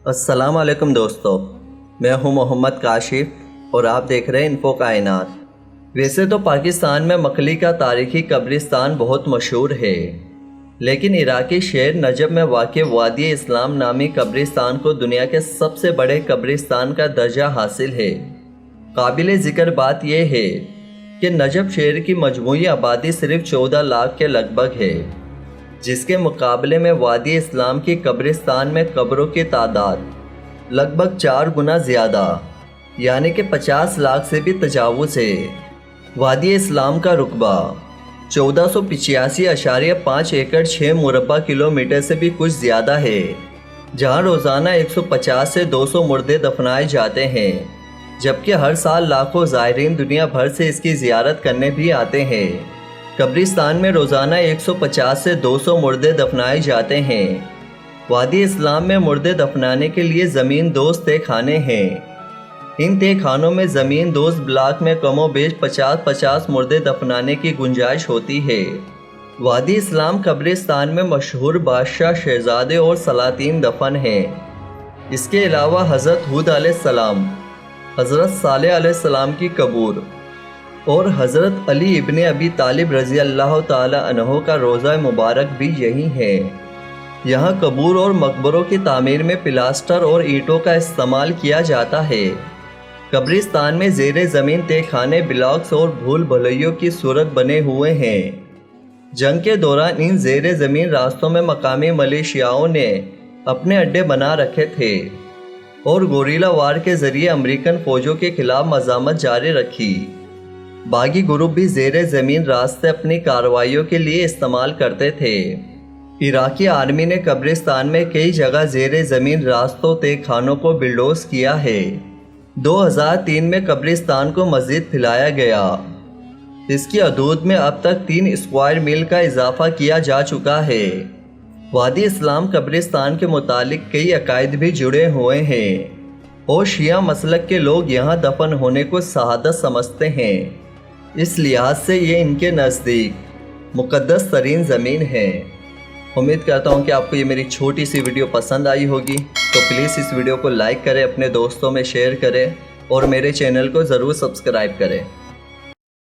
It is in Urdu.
السلام علیکم دوستو، میں ہوں محمد کاشف اور آپ دیکھ رہے ہیں انفو کائنات۔ ویسے تو پاکستان میں مقلی کا تاریخی قبرستان بہت مشہور ہے، لیکن عراقی شہر نجف میں واقع وادی اسلام نامی قبرستان کو دنیا کے سب سے بڑے قبرستان کا درجہ حاصل ہے۔ قابل ذکر بات یہ ہے کہ نجف شہر کی مجموعی آبادی صرف 14 لاکھ کے لگ بھگ ہے، جس کے مقابلے میں وادی اسلام کی قبرستان میں قبروں کی تعداد لگ بھگ 4 گنا زیادہ، یعنی کہ 50 لاکھ سے بھی تجاوز ہے۔ وادی اسلام کا رقبہ 1485.5 ایکڑ 6 مربع کلومیٹر سے بھی کچھ زیادہ ہے، جہاں روزانہ 150 سے 200 مردے دفنائے جاتے ہیں، جبکہ ہر سال لاکھوں زائرین دنیا بھر سے اس کی زیارت کرنے بھی آتے ہیں۔ قبرستان میں روزانہ 150 سے 200 مردے دفنائے جاتے ہیں۔ وادی اسلام میں مردے دفنانے کے لیے زمین دوز تہہ خانے ہیں۔ ان تہہ خانوں میں زمین دوز بلاک میں کم و بیش 50 مردے دفنانے کی گنجائش ہوتی ہے۔ وادی اسلام قبرستان میں مشہور بادشاہ، شہزادے اور سلاطین دفن ہیں۔ اس کے علاوہ حضرت ہود علیہ السلام، حضرت صالح علیہ السلام کی قبور اور حضرت علی ابن ابی طالب رضی اللہ تعالی عنہ کا روضہ مبارک بھی یہی ہے۔ یہاں قبور اور مقبروں کی تعمیر میں پلاسٹر اور اینٹوں کا استعمال کیا جاتا ہے۔ قبرستان میں زیر زمین تہہ خانے بلاکس اور بھول بھلیوں کی صورت بنے ہوئے ہیں۔ جنگ کے دوران ان زیر زمین راستوں میں مقامی ملیشیاؤں نے اپنے اڈے بنا رکھے تھے اور گوریلا وار کے ذریعے امریکن فوجوں کے خلاف مزاحمت جاری رکھی۔ باغی گروپ بھی زیر زمین راستے اپنی کارروائیوں کے لیے استعمال کرتے تھے۔ عراقی آرمی نے قبرستان میں کئی جگہ زیر زمین راستوں تہہ خانوں کو بلڈوز کیا ہے۔ 2003 میں قبرستان کو مزید پھیلایا گیا۔ اس کی حدود میں اب تک 3 اسکوائر میل کا اضافہ کیا جا چکا ہے۔ وادی اسلام قبرستان کے متعلق کئی عقائد بھی جڑے ہوئے ہیں اور شیعہ مسلک کے لوگ یہاں دفن ہونے کو شہادت سمجھتے ہیں۔ اس لحاظ سے یہ ان کے نزدیک مقدس ترین زمین ہے۔ امید کرتا ہوں کہ آپ کو یہ میری چھوٹی سی ویڈیو پسند آئی ہوگی، تو پلیز اس ویڈیو کو لائک کریں، اپنے دوستوں میں شیئر کریں اور میرے چینل کو ضرور سبسکرائب کریں۔